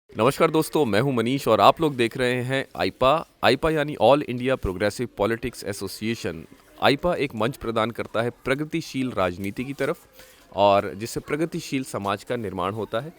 नमस्कार दोस्तों, मैं हूं मनीष और आप लोग देख रहे हैं आईपा यानी all India progressive politics association. AIPA एक मंच प्रदान करता है प्रगतिशील राजनीति की तरफ और जिससे प्रगतिशील समाज का निर्माण होता है।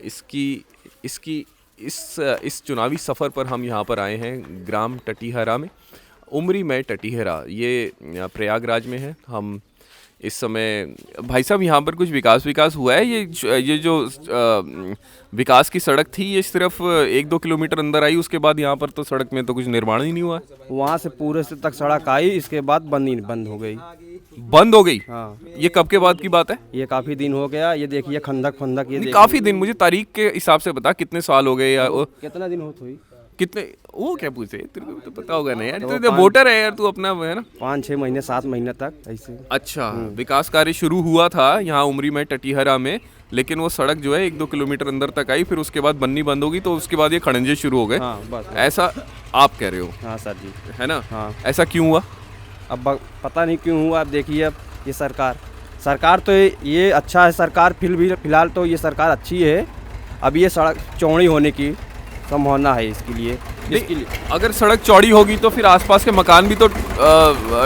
इसकी इसकी इस चुनावी सफ़र पर हम यहाँ पर आए हैं ग्राम टटीहरा में। उमरी में टटीहरा ये प्रयागराज में है। हम इस समय भाई साहब यहाँ पर कुछ विकास हुआ है। ये जो विकास की सड़क थी ये सिर्फ 1-2 किलोमीटर अंदर आई, उसके बाद यहाँ पर तो सड़क में तो कुछ निर्माण ही नहीं हुआ है। वहाँ से पूरे से तक सड़क आई, इसके बाद बंद हो गई। बंद हो गई? हाँ। ये कब के बाद की बात है? ये काफी दिन हो गया। ये देखिए खंदक ये देखिए। काफी दिन, मुझे तारीख के हिसाब से बता कितने साल हो गए या कितना दिन हो हुई? कितने वो क्या पूछे, तेरे को तो पता होगा ना यार, तू वोटर है यार, तू अपना है ना। 5-6 महीने 7 महीने तक ऐसे। अच्छा, विकास कार्य शुरू हुआ था यहाँ उमरी में टटीहरा में, लेकिन वो सड़क जो है 1-2 किलोमीटर अंदर तक आई, फिर उसके बाद बननी बंद होगी, तो उसके बाद ये खड़ंजे शुरू हो गए। हाँ, बस। ऐसा आप कह रहे हो? हाँ सर जी, है ना। हाँ। ऐसा क्यों हुआ? अब पता नहीं क्यों हुआ। अब देखिए, अब ये सरकार तो ये अच्छा है। सरकार फिलहाल तो ये सरकार अच्छी है। अब ये सड़क चौड़ी होने की संभावना है इसके लिए। अगर सड़क चौड़ी होगी तो फिर आसपास के मकान भी तो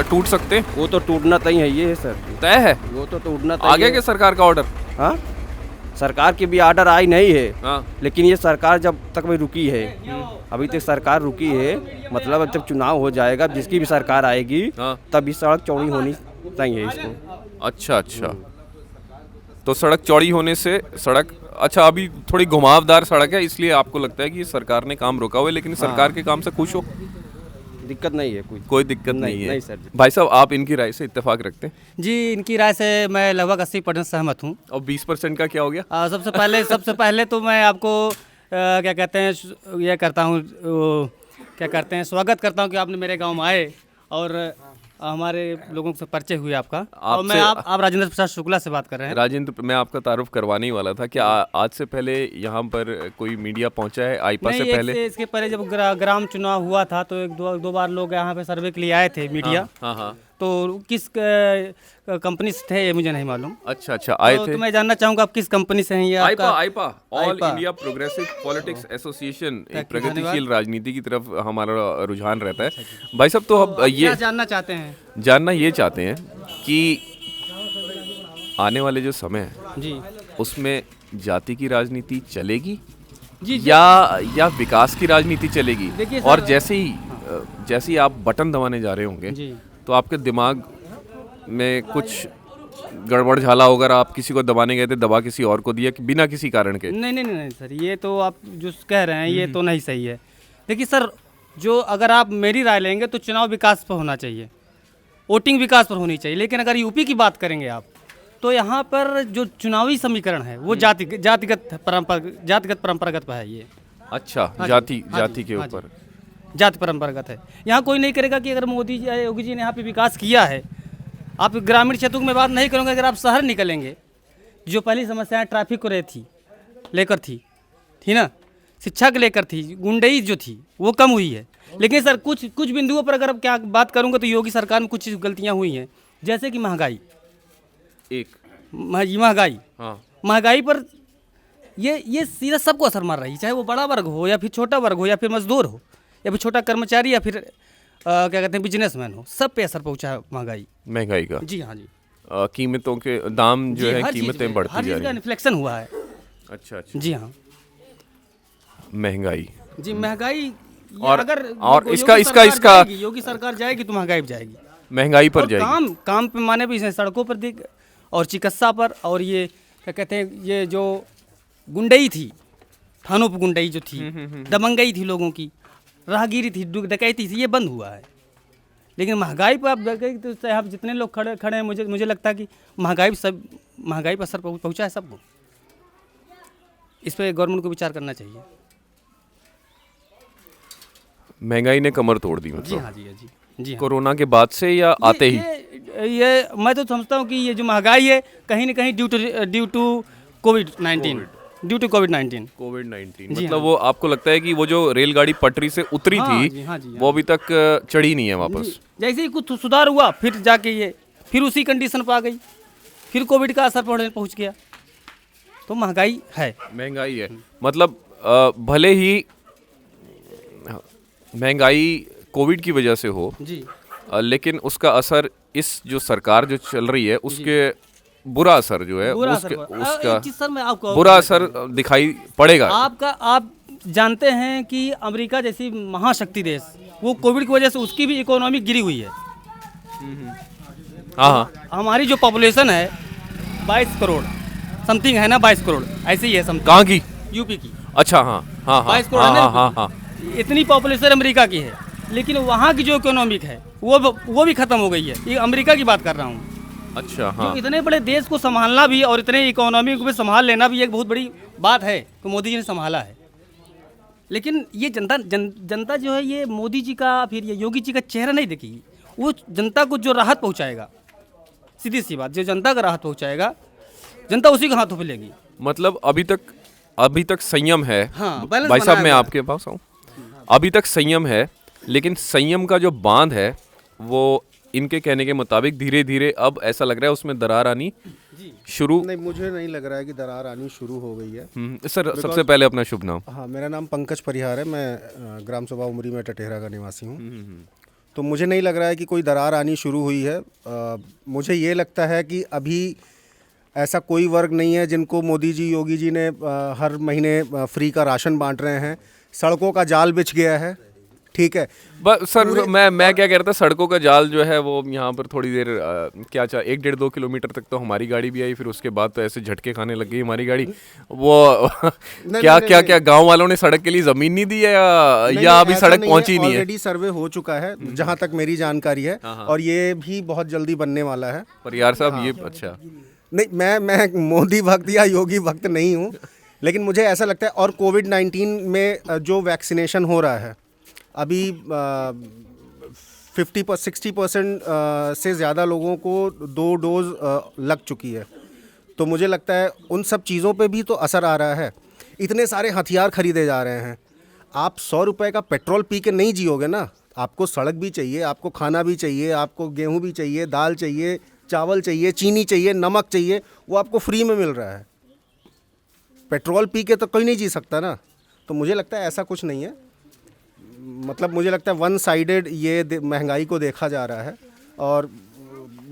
टूट सकते हैं। वो तो टूटना तय है, ये है सर, तय है। वो तो टूटना तय आगे है। के सरकार का ऑर्डर? हाँ, सरकार की भी ऑर्डर आई नहीं है। हाँ। लेकिन ये सरकार जब तक भी रुकी है, अभी तक सरकार रुकी है, मतलब अब जब चुनाव हो जाएगा, जिसकी भी सरकार आएगी, हाँ। तब इस सड़क चौड़ी होनी चाहिए इसको। अच्छा, तो सड़क चौड़ी होने से अच्छा, अभी थोड़ी घुमावदार सड़क है, इसलिए आपको लगता है कि सरकार ने काम रोका हुआ है, लेकिन सरकार के काम से खुश हो? दिक्कत नहीं है, कोई दिक्कत नहीं है। नहीं सर जी। भाई साहब, आप इनकी राय से इत्तेफाक रखते हैं? जी, इनकी राय से मैं लगभग 80% सहमत हूँ। और 20% का क्या हो गया? सबसे पहले तो मैं आपको क्या कहते हैं, ये करता हूँ, क्या करते हैं, स्वागत करता हूँ कि आपने मेरे गांव में आए और हमारे लोगों से परिचय हुए आपका। और मैं आप राजेंद्र प्रसाद शुक्ला से बात कर रहे हैं। राजेंद्र, मैं आपका तारुफ करवाने ही वाला था कि आज से पहले यहाँ पर कोई मीडिया पहुँचा है आईपा से पहले? इसके पहले जब ग्राम चुनाव हुआ था तो 1-2 बार लोग यहाँ पे सर्वे के लिए आए थे, मीडिया। हाँ। तो किस कंपनी से थे ये मुझे नहीं मालूम। अच्छा, आए थे। तो मैं जानना चाहूँगा आप किस कंपनी से हैं? ये AIPA all India progressive politics association, एक प्रगतिशील राजनीति की तरफ हमारा रुझान रहता है। भाई साहब, तो अब ये जानना चाहते हैं? जानना ये चाहते हैं कि आने वाले जो समय है जी, उसमें जाति की राजनीति चलेगी जी। या विकास की राजनीति चलेगी? देखिए और सर, जैसे ही आप बटन दबाने जा रहे होंगे जी, तो आपके दिमाग में कुछ गड़बड़ झाला होगा। अगर आप किसी को दबाने गए थे, दबा किसी और को दिया कि बिना किसी कारण के। नहीं सर, ये तो आप जो कह रहे हैं ये तो नहीं सही है। देखिए सर, जो अगर आप मेरी राय लेंगे तो चुनाव विकास पर होना चाहिए, वोटिंग विकास पर होनी चाहिए। लेकिन अगर यूपी की बात करेंगे आप, तो यहाँ पर जो चुनावी समीकरण है वो जातिगत परंपरागत पर है ये। अच्छा, हाँ जाति के हाँ ऊपर जाति परंपरागत है। यहाँ कोई नहीं करेगा कि अगर मोदी जी योगी जी ने यहाँ पे विकास किया है। आप ग्रामीण क्षेत्रों में बात नहीं करोगे, अगर आप शहर निकलेंगे, जो पहली समस्याएं ट्रैफिक को लेकर थी ना, शिक्षा को लेकर थी, गुंडई जो थी वो कम हुई है। लेकिन सर कुछ बिंदुओं पर अगर क्या बात करूँगा तो योगी सरकार में कुछ गलतियाँ हुई हैं, जैसे कि महंगाई। हाँ। महंगाई पर ये सीधा सबको असर मार रही है, चाहे वो बड़ा वर्ग हो या फिर छोटा वर्ग हो या फिर मजदूर हो या फिर छोटा कर्मचारी या फिर क्या कहते हैं बिजनेसमैन हो, सब पे असर पहुंचा है महंगाई का। जी हाँ जी। कीमतों के दाम जो है, कीमतें बढ़ती जा रही हैं। इन्फ्लेक्शन हुआ है। अच्छा। जी हाँ, महंगाई। और इसका योगी सरकार जाएगी तो महंगाई भी जाएगी, महंगाई पर जाएगी। काम पैमाने भी सड़कों पर और चिकित्सा पर, और ये क्या कहते हैं, ये जो गुंडई थी, थानों पर गुंडई जो थी, दबंगई थी लोगों की, राहगीरी थी, डकैती थी, ये बंद हुआ है। लेकिन महंगाई पर आप तो आप जितने लोग खड़े हैं, मुझे लगता है कि महंगाई पर असर पहुंचा है सबको। इस पर गवर्नमेंट को विचार करना चाहिए। महंगाई ने कमर तोड़ दी मतलब? जी हाँ जी। कोरोना के बाद से या आते ही? ये मैं तो समझता हूँ कि ये जो महंगाई है कहीं ना कहीं ड्यू टू कोविड-19 मतलब वो आपको लगता है कि वो जो रेलगाड़ी पटरी से उतरी थी वो अभी तक चढ़ी नहीं है वापस? जैसे ही कुछ सुधार हुआ फिर जाके फिर उसी कंडीशन पर आ गई, फिर कोविड का असर पहुंच गया। तो महंगाई है मतलब भले ही महंगाई कोविड की वजह से हो, जी लेकिन उसका असर इस जो सरकार जो चल रही है उसके बुरा असर जो है बुरा असर उसका एक चीज़ सर मैं आपको और बुरा असर दिखाई पड़ेगा। आप जानते हैं कि अमेरिका जैसी महाशक्ति देश, वो कोविड की वजह से उसकी भी इकोनॉमी गिरी हुई है। हाँ हाँ, हमारी जो पॉपुलेशन है 22 करोड़ समथिंग है ना, 22 करोड़ ऐसे ही है समथिंग, कहाँ की? यूपी की। अच्छा, हाँ हाँ हाँ 22 करोड़ हाँ है ना हाँ यूपी हाँ की। हाँ। इतनी पॉपुलेशन अमेरिका की है, लेकिन वहाँ की जो इकोनॉमिक है वो भी खत्म हो गई है। ये अमेरिका की बात कर रहा हूँ। अच्छा, हाँ जो इतने बड़े देश को संभालना भी और इतने इकोनॉमी को भी संभाल लेना भी एक बहुत बड़ी बात है कि मोदी जी ने संभाला है। लेकिन ये जनता जो है ये मोदी जी का फिर ये योगी जी का चेहरा नहीं देखेगी। वो जनता को जो राहत पहुंचाएगा, सीधी सी बात, जो जनता का राहत पहुंचाएगा जनता उसी के हाथों पे लेगी। मतलब अभी तक संयम है। हाँ, बैलेंस भाई साहब बनाया मैं हुआ है। आपके पास आऊँ, अभी तक संयम है, लेकिन संयम का जो बांध है वो इनके कहने के मुताबिक धीरे धीरे अब ऐसा लग रहा है उसमें दरार आनी शुरू। नहीं, मुझे नहीं लग रहा है कि दरार आनी शुरू हो गई है। सर सबसे पहले अपना शुभ नाम। हाँ, मेरा नाम पंकज परिहार है। मैं ग्राम सभा उमरी में टटेहरा का निवासी हूँ। तो मुझे नहीं लग रहा है कि कोई दरार आनी शुरू हुई है। मुझे ये लगता है कि अभी ऐसा कोई वर्ग नहीं है जिनको मोदी जी योगी जी ने हर महीने फ्री का राशन बांट रहे हैं। सड़कों का जाल बिछ गया है, ठीक है। बस सर मैं क्या कह रहा था, सड़कों का जाल जो है वो यहाँ पर थोड़ी देर क्या 1-1.5-2 किलोमीटर तक तो हमारी गाड़ी भी आई, फिर उसके बाद तो ऐसे झटके खाने लग गई हमारी गाड़ी। वो क्या गांव वालों ने सड़क के लिए जमीन नहीं दी है या अभी सड़क पहुंची नहीं है? ऑलरेडी सर्वे हो चुका है जहाँ तक मेरी जानकारी है, और ये भी बहुत जल्दी बनने वाला है। परिहार साहब ये अच्छा नहीं, मैं मोदी भक्त या योगी भक्त नहीं हूँ, लेकिन मुझे ऐसा लगता है। और कोविड-19 में जो वैक्सीनेशन हो रहा है अभी 60% से ज़्यादा लोगों को 2 डोज लग चुकी है। तो मुझे लगता है उन सब चीज़ों पे भी तो असर आ रहा है। इतने सारे हथियार खरीदे जा रहे हैं। आप 100 रुपए का पेट्रोल पी के नहीं जियोगे ना। आपको सड़क भी चाहिए, आपको खाना भी चाहिए, आपको गेहूं भी चाहिए, दाल चाहिए, चावल चाहिए, चीनी चाहिए, नमक चाहिए, वो आपको फ्री में मिल रहा है। पेट्रोल पी के तो कोई नहीं जी सकता ना। तो मुझे लगता है ऐसा कुछ नहीं है। मतलब मुझे लगता है वन साइडेड ये महंगाई को देखा जा रहा है, और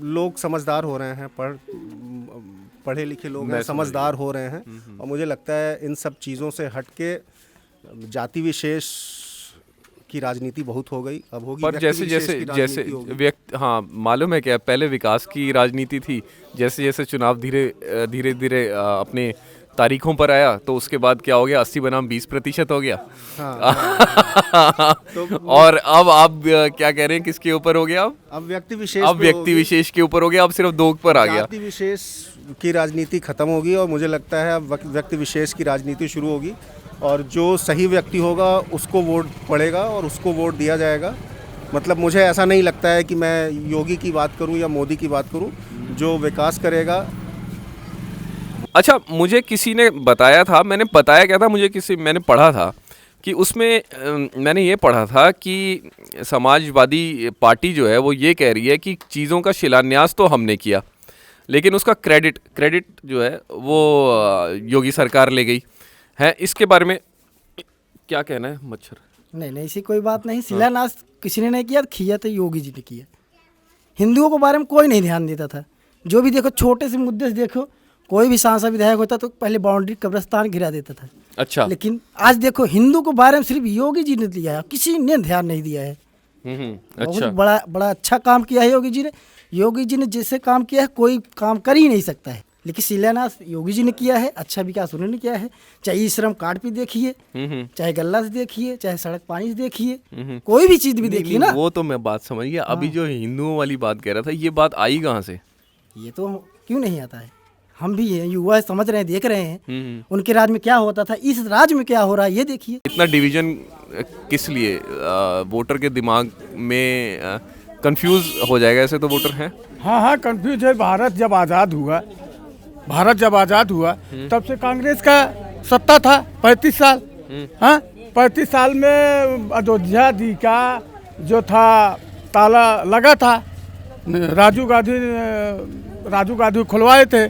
लोग समझदार हो रहे हैं, पढ़े लिखे लोग हैं, समझदार हो रहे हैं। और मुझे लगता है इन सब चीज़ों से हट के जाति विशेष की राजनीति बहुत हो गई, अब होगी। पर जैसे व्यक्ति, हाँ मालूम है क्या, पहले विकास की राजनीति थी, जैसे जैसे चुनाव धीरे धीरे अपने तारीखों पर आया तो उसके बाद क्या हो गया, 80 बनाम 20% हो गया। हाँ। और अब आप क्या कह रहे हैं, किसके ऊपर हो गया? अब व्यक्ति विशेष के ऊपर हो गया, अब सिर्फ 2 पर आ गया। व्यक्ति विशेष की राजनीति खत्म होगी और मुझे लगता है अब व्यक्ति विशेष की राजनीति शुरू होगी, और जो सही व्यक्ति होगा उसको वोट पड़ेगा और उसको वोट दिया जाएगा। मतलब मुझे ऐसा नहीं लगता है कि मैं योगी की बात करूं या मोदी की बात करूं। जो विकास करेगा। अच्छा, मुझे किसी ने बताया था, मैंने पढ़ा था कि उसमें मैंने ये पढ़ा था कि समाजवादी पार्टी जो है वो ये कह रही है कि चीज़ों का शिलान्यास तो हमने किया, लेकिन उसका क्रेडिट जो है वो योगी सरकार ले गई है। इसके बारे में क्या कहना है मच्छर? नहीं, ऐसी कोई बात नहीं। शिलान्यास किसी ने नहीं किया तो योगी जी ने किया। हिंदुओं के बारे में कोई नहीं ध्यान देता था। जो भी देखो, छोटे से मुद्दे से देखो, कोई भी सांसद विधायक होता तो पहले बाउंड्री कब्रिस्तान घिरा देता था। अच्छा। लेकिन आज देखो, हिंदू के बारे में सिर्फ योगी जी ने दिया है, किसी ने ध्यान नहीं दिया है। अच्छा। बहुत बड़ा अच्छा काम किया है योगी जी ने। योगी जी ने जैसे काम किया है कोई काम कर ही नहीं सकता है, लेकिन शिलान्यास योगी जी ने किया है। अच्छा विकास उन्होंने किया है। चाहे ई श्रम कार्ड भी देखिए, चाहे गल्ला से देखिए, चाहे सड़क पानी से देखिए, कोई भी चीज भी देखिए ना। वो तो मैं बात समझ गया। अभी जो हिंदुओं वाली बात कह रहा था, ये बात आई कहाँ से? ये तो क्यों नहीं आता है। हम भी हैं, युवा समझ रहे हैं, देख रहे हैं उनके राज्य में क्या होता था, इस राज्य में क्या हो रहा है, ये देखिए। इतना डिवीजन किस लिए? वोटर के दिमाग में कंफ्यूज हो जाएगा ऐसे तो वोटर हैं। हाँ, कंफ्यूज है। भारत जब आज़ाद हुआ तब से कांग्रेस का सत्ता था 35 साल। हाँ, 35 साल में अयोध्या जी का जो था ताला लगा था, राजीव गांधी खुलवाए थे।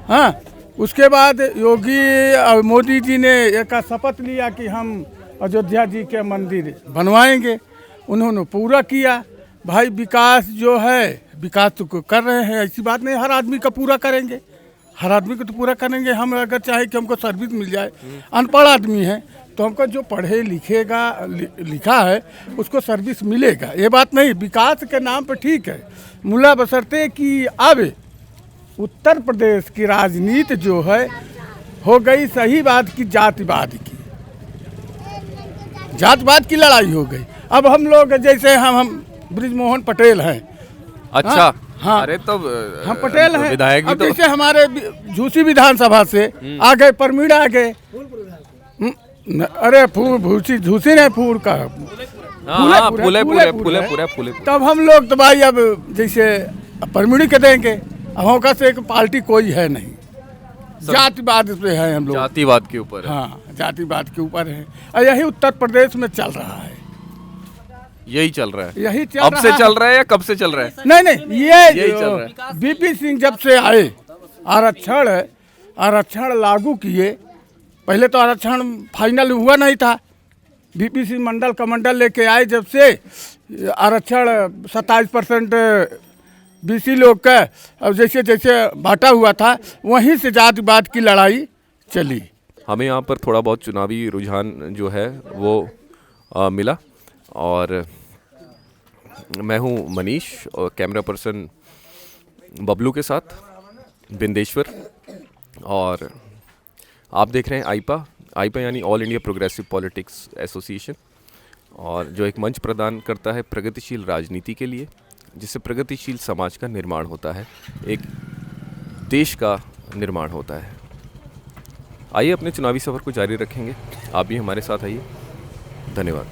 हाँ, उसके बाद योगी और मोदी जी ने एक शपथ लिया कि हम अयोध्या जी के मंदिर बनवाएंगे, उन्होंने पूरा किया। भाई विकास जो है, विकास तो कर रहे हैं, ऐसी बात नहीं, हर आदमी का पूरा करेंगे, हर आदमी को तो पूरा करेंगे। हम अगर चाहे कि हमको सर्विस मिल जाए, अनपढ़ आदमी है तो हमको जो पढ़े लिखेगा लिखा है उसको सर्विस मिलेगा, ये बात नहीं। विकास के नाम पर ठीक है, मुला बशर्ते कि अब उत्तर प्रदेश की राजनीति जो है हो गई सही बात की जातिवाद की, जातिवाद की लड़ाई हो गई। अब हम लोग जैसे हम ब्रिजमोहन पटेल हैं। अच्छा, हाँ। अरे तब हम पटेल हैं, विधायक भी अब तो जैसे हमारे झूसी विधानसभा से आ गए, परमीड़ आ गए। अरे झूसी नहीं, फूल का हाँ, फूले। तब हम लोग तो भाई अब जैसे परमीड़ के देंगे, अब हमका से एक पार्टी कोई है नहीं, जातिवाद पे है हम लोग, जातिवाद के ऊपर है। हाँ, जातिवाद के ऊपर है। और यही उत्तर प्रदेश में चल रहा है, यही चल रहा है। यही चल अब रहा से है। चल रहा है या कब से चल रहा है? नहीं, यही चल रहा है। बीपी सिंह जब से आए, आरक्षण लागू किए, पहले तो आरक्षण फाइनल हुआ नहीं था। बीपी सिंह मंडल कमंडल लेके आए, जब से आरक्षण 27% बीसी लोग का अब जैसे जैसे बांटा हुआ था, वहीं से जातिवाद की लड़ाई चली। हमें यहाँ पर थोड़ा बहुत चुनावी रुझान जो है वो मिला, और मैं हूँ मनीष और कैमरा पर्सन बबलू के साथ बिंदेश्वर, और आप देख रहे हैं आईपा यानी all India progressive politics association, और जो एक मंच प्रदान करता है प्रगतिशील राजनीति के लिए, जिससे प्रगतिशील समाज का निर्माण होता है, एक देश का निर्माण होता है। आइए अपने चुनावी सफ़र को जारी रखेंगे, आप भी हमारे साथ आइए। धन्यवाद।